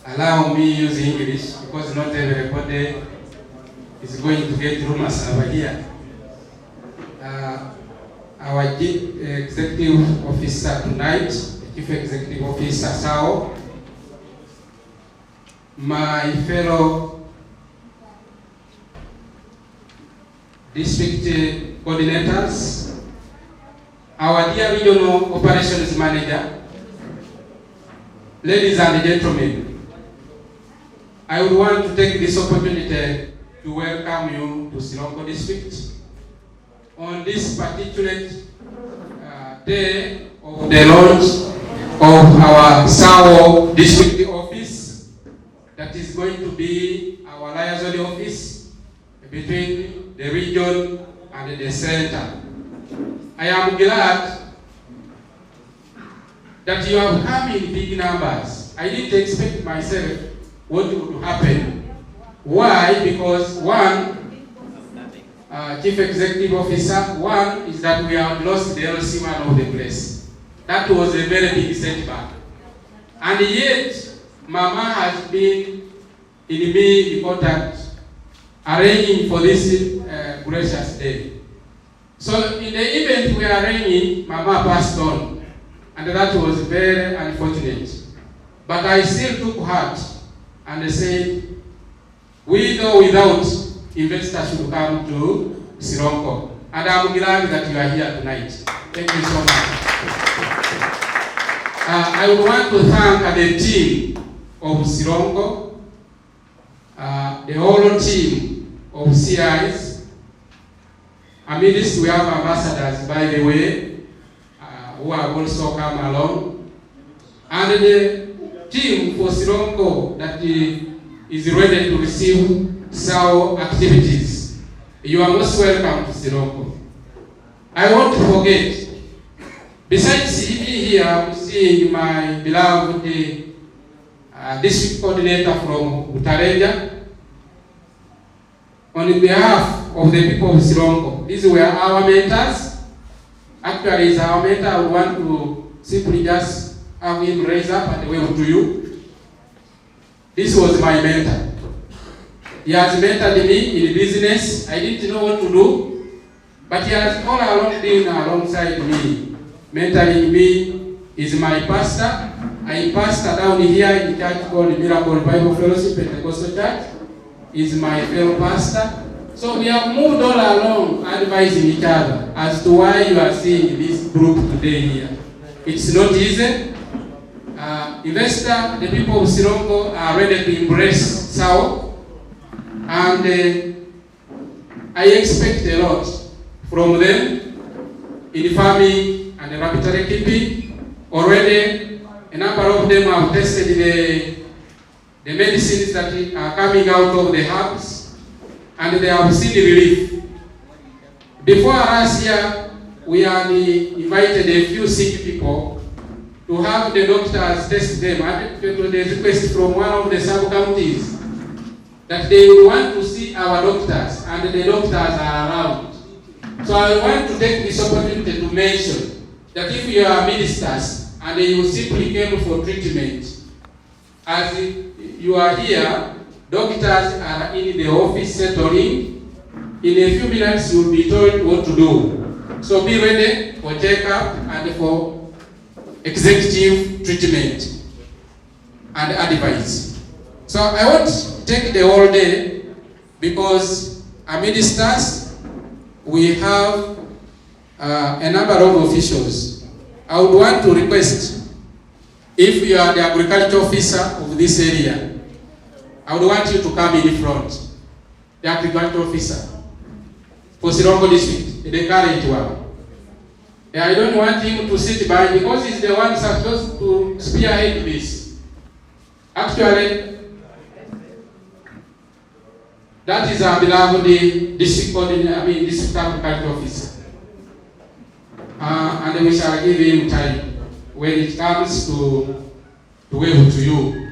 allow me use English because not everybody is going to get rumors over here. Our executive officer tonight, the Chief Executive Officer SAO, my fellow district coordinators, our dear regional operations manager, ladies and gentlemen, I would want to take this opportunity to welcome you to Sironko District on this particular day of the launch of our SAO District Office that is going to be our liaison office between the region and the center. I am glad that you have come in big numbers. I didn't expect myself what would happen. Why? Because one, Chief Executive Officer, one is that we have lost the LC1 of the place. That was a very big setback. And yet, Mama has been in me in contact, arranging for this gracious day. So in the event we are arranging, Mama passed on. And that was very unfortunate. But I still took heart and said, with or without, investors should come to Sironko. And I'm glad that you are here tonight. Thank you so much. I would want to thank the team of Sironko, the whole team of CIs. Amidst we have ambassadors, by the way, who have also come along. And the team for Sironko that is ready to receive SAO activities. You are most welcome to Sironko. I won't forget, besides me here, I'm seeing my beloved district coordinator from Utareja. On behalf of the people of Sironko, these were our mentors. Actually, as our mentor, I would want to simply just have him raise up and wave to you. This was my mentor. He has mentored me in business. I didn't know what to do, but he has all along been alongside me. Mentoring me is my pastor. I pastor down here in the church called Miracle Bible Fellowship Pentecostal Church. He's my fellow pastor. So we have moved all along advising each other as to why you are seeing this group today here. It's not easy. Investor, the people of Sironko are ready to embrace SAO, and I expect a lot from them in farming and laboratory keeping. Already, a number of them have tested the medicines that are coming out of the herbs, and they have seen the relief. Before last year, we had invited a few sick people to have the doctors test them. And the request from one of the sub-counties that they would want to see our doctors, and the doctors are around. So I want to take this opportunity to mention that if you are ministers and you simply came for treatment, as you are here, doctors are in the office settling. In a few minutes, you will be told what to do. So be ready for checkup and for executive treatment and advice. So I won't take the whole day because amidst us, we have a number of officials. I would want to request, if you are the agriculture officer of this area, I would want you to come in front. The agriculture officer for Sironko District, the current one. I don't want him to sit by because he's the one supposed to spearhead this. Actually, that is our beloved district coordinator, district agriculture officer. And we shall give him time when it comes to wave to you.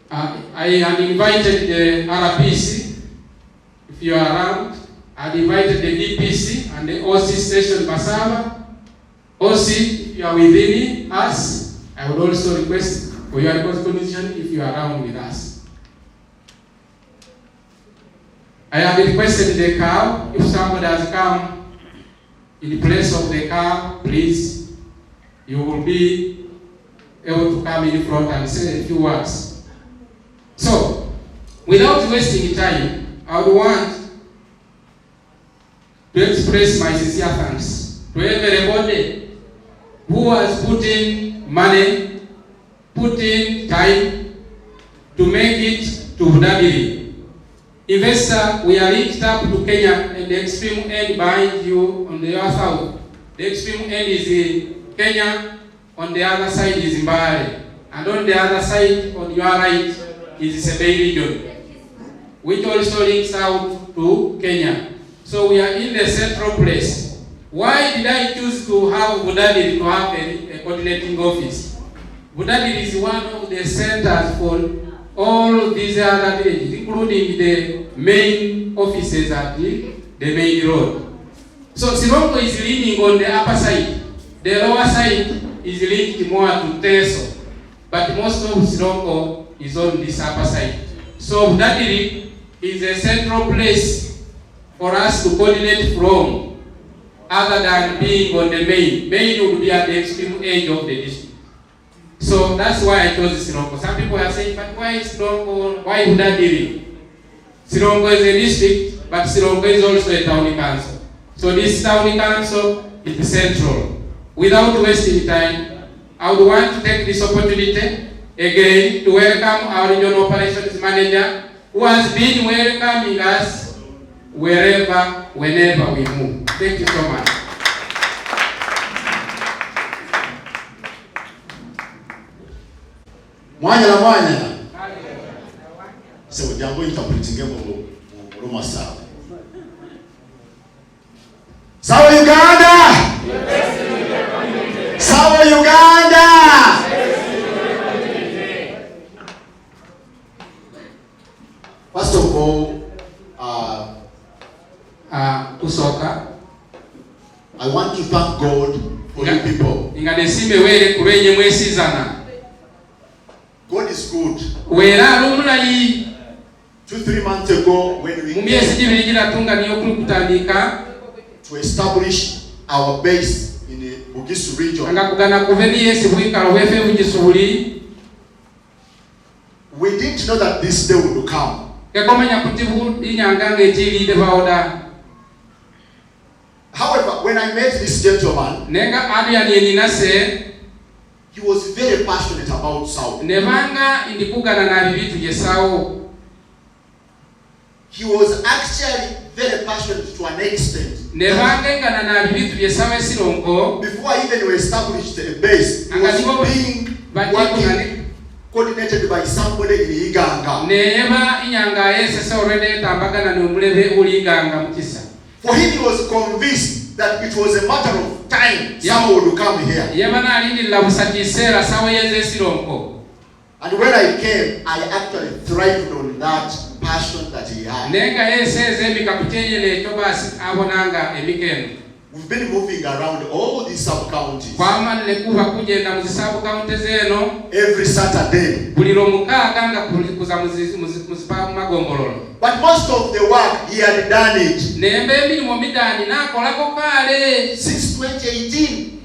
I have invited the RPC, if you are around. I have invited the DPC and the OC station Basava. OC, if you are within us, I would also request for your recognition if you are around with us. I have requested the car. If somebody has come in place of the car, please, you will be able to come in front and say a few words. So, without wasting time, I would want to express my sincere thanks to everybody who has put in money, put in time to make it to Budabiri. Investor, we are linked up to Kenya, and the extreme end behind you on the other south. The extreme end is in Kenya, on the other side is Mbale, and on the other side, on your right, is Sebei region, which also links out to Kenya. So we are in the central place. Why did I choose to have Budabiri to have a coordinating office? Budabiri is one of the centers for all these other villages, including the main offices at the main road. So Sirongo is leaning on the upper side. The lower side is linked more to Teso, but most of Sirongo is on this upper side. So Budabiri is a central place for us to coordinate from, other than being on the main. Main would be at the extreme edge of the district. So that's why I chose Sirongo. Some people are saying, but why Sirongo? Why Budabiri? Sirongo is a district, but Sirongo is also a town council. So this town council is central. Without wasting time, I would want to take this opportunity again to welcome our regional operations manager, who has been welcoming us wherever, whenever we move. Thank you so much. Mwanya na mwanya. So jambo interpreting mu Roma sawa. Sawa Uganda. Sawa Uganda. First of all, Usoka, I want to thank God for you people. Ingadesime wele kurenye mwesizana. God is good. Wera rumulayi. 2-3 months ago when we to establish our base in the Bugisu region, we didn't know that this day would come. However, when I met this gentleman, he was very passionate about South. He was actually very passionate to an extent. Before I even established a base, he was being working, coordinated by somebody in Iganga. For him, he was convinced that it was a matter of time someone would come here. And when I came, I actually thrived on that passion that he had. We've been moving around all these sub-counties every Saturday. But most of the work, he had done it since 2018.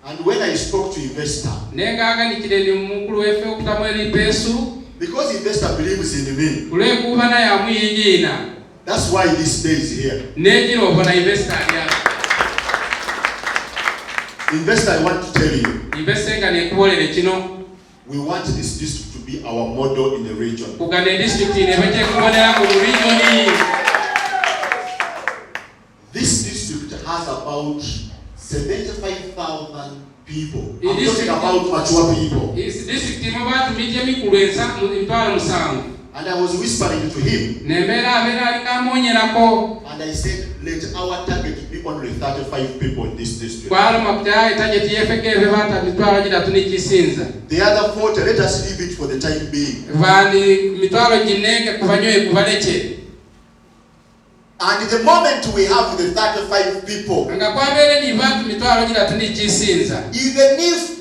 And when I spoke to investor, because investor believes in me, that's why this day is here. Investor, I want to tell you, we want this district to be our model in the region. This district has about 75,000 people. I'm talking about mature people. And I was whispering to him. And I said, let our target be only 35 people in this district. The other 40, let us leave it for the time being. And the moment we have the 35 people, even if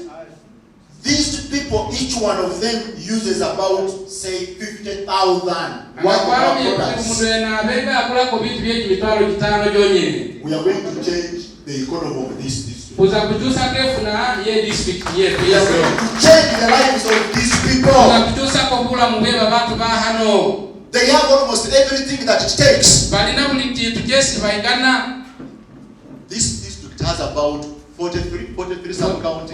these people, each one of them uses about, say, 50,000 worth of products, we are going to change the economy of this district. We are going to change the lives of these people. They have almost everything that it takes. This district has about 43 sub-counties.